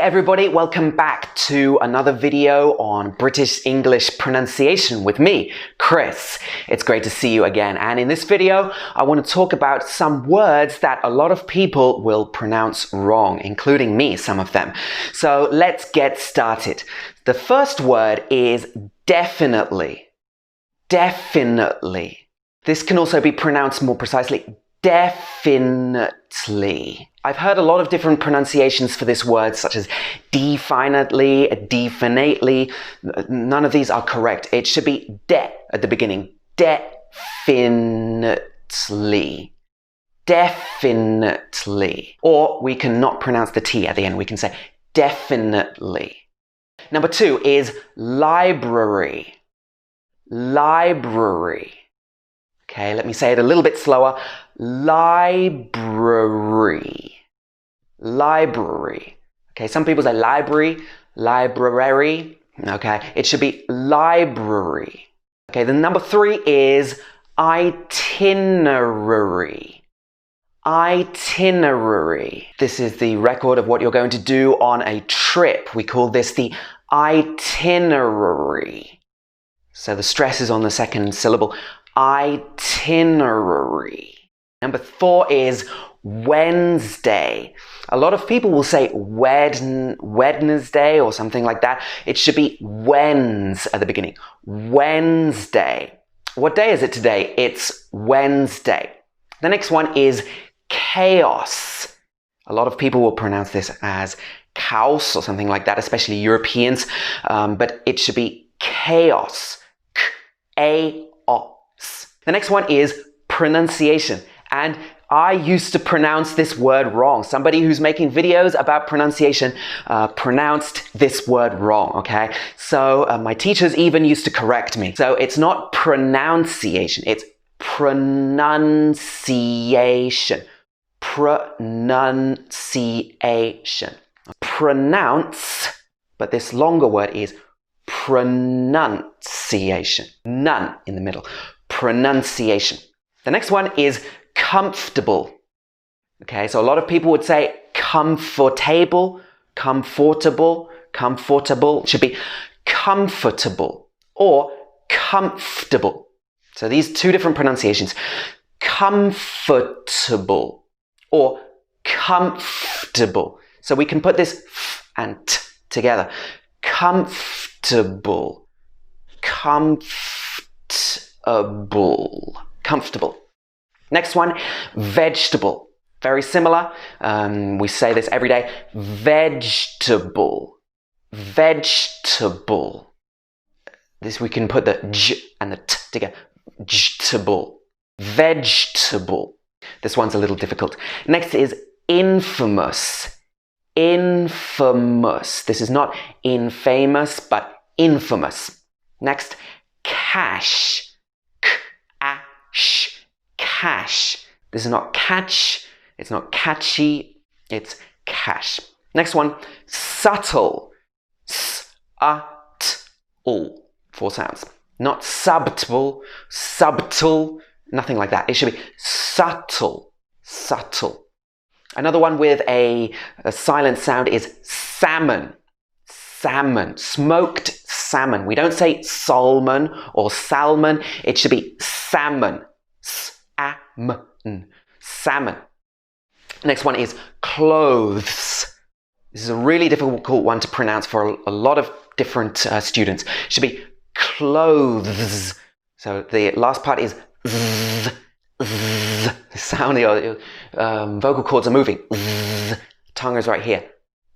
everybody, welcome back to another video on British English pronunciation with me, Chris. It's great to see you again, and in this video I want to talk about some words that a lot of people will pronounce wrong, including me, some of them. So let's get started. The first word is definitely. Definitely. This can also be pronounced more precisely, definitely. I've heard a lot of different pronunciations for this word, such as definitely, definitely. None of these are correct. It should be de at the beginning. Definitely. Definitely. Or we can not pronounce the T at the end. We can say definitely. Number two is library. Library. Okay, let me say it a little bit slower. Library. Library. Okay, some people say library, library. Okay, it should be library. Okay, then number three is itinerary. Itinerary. This is the record of what you're going to do on a trip. We call this the itinerary. So the stress is on the second syllable. Itinerary. Number four is Wednesday. A lot of people will say Wednesday or something like that. It should be Wednes at the beginning. Wednesday. What day is it today? It's Wednesday. The next one is chaos. A lot of people will pronounce this as chaos or something like that, especially Europeans, but it should be chaos. K-A-O-S. The next one is pronunciation. And I used to pronounce this word wrong. Somebody who's making videos about pronunciation pronounced this word wrong, okay? So my teachers even used to correct me. So it's not pronunciation, it's pronunciation. Pronunciation. Pronounce, but this longer word is pronunciation. None in the middle. Pronunciation. The next one is comfortable. Okay, so a lot of people would say comfortable, comfortable, comfortable. It should be comfortable or comfortable. So these two different pronunciations. Comfortable or comfortable. So we can put this f and t together. Comfortable. Comfortable. Comfortable. Next one, vegetable. Very similar. We say this every day. Vegetable. Vegetable. This we can put the j and the t together. Vegetable. Vegetable. This one's a little difficult. Next is infamous. Infamous. This is not infamous, but infamous. Next, cash. K-A-sh. Cash. This is not catch, it's not catchy, it's cash. Next one, subtle. S-A-T-L. 4 sounds. Not subtle, subtle, nothing like that. It should be subtle, subtle. Another one with a silent sound is salmon. Salmon. Smoked salmon. We don't say salmon or salmon. It should be salmon. Salmon. Next one is clothes. This is a really difficult one to pronounce for a lot of different students. It should be clothes. So the last part is z, z. The sound, the vocal cords are moving. Z. Tongue is right here.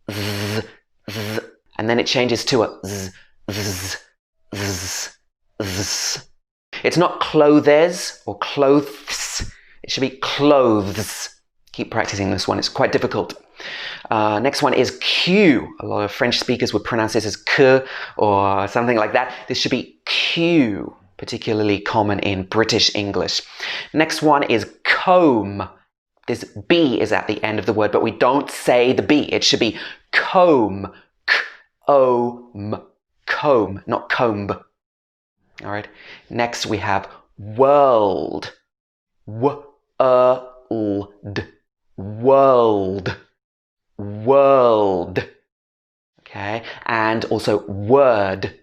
Z, z. And then it changes to a z, z, z, z. It's not clothes or clothes. It should be clothes. Keep practicing this one. It's quite difficult. Next one is Q. A lot of French speakers would pronounce this as que or something like that. This should be Q, particularly common in British English. Next one is comb. This B is at the end of the word, but we don't say the B. It should be comb. K-O-M. Comb, not comb. All right. Next we have world. W-O-L-D. World. World. Okay, and also word.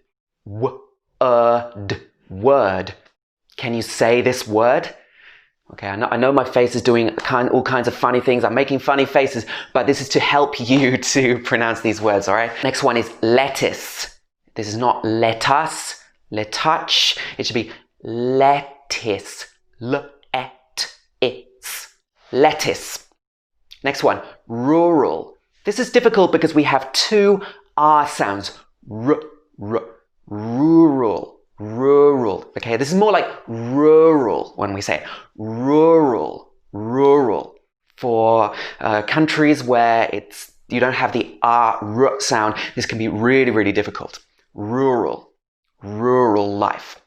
Word. Word. Can you say this word? Okay, I know my face is doing all kinds of funny things. I'm making funny faces, but this is to help you to pronounce these words, all right? Next one is lettuce. This is not let us, let touch. It should be lettuce. L-et-it's. Lettuce. Next one, rural. This is difficult because we have two R sounds. Rural. Rural. Okay, this is more like rural when we say it. Rural. Rural. For countries where you don't have the R sound, this can be really, really difficult. Rural. Rural life.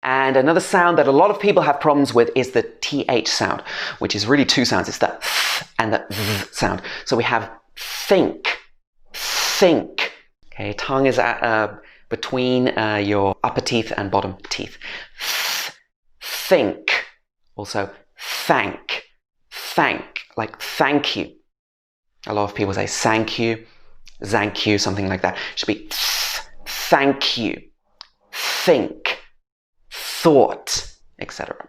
And another sound that a lot of people have problems with is the TH sound, which is really two sounds. It's the th and the th sound. So we have think. Think. Okay, tongue is at between your upper teeth and bottom teeth. Think. Also, thank. Thank. Like thank you. A lot of people say thank you, something like that. It should be thank you, think, thought, etc.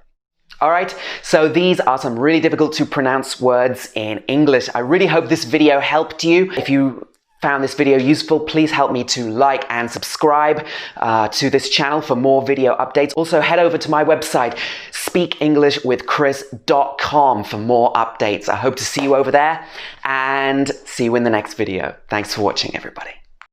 All right, so these are some really difficult to pronounce words in English. I really hope this video helped you. If you found this video useful, please help me to like and subscribe to this channel for more video updates. Also, head over to my website, speakenglishwithchris.com, for more updates. I hope to see you over there and see you in the next video. Thanks for watching, everybody.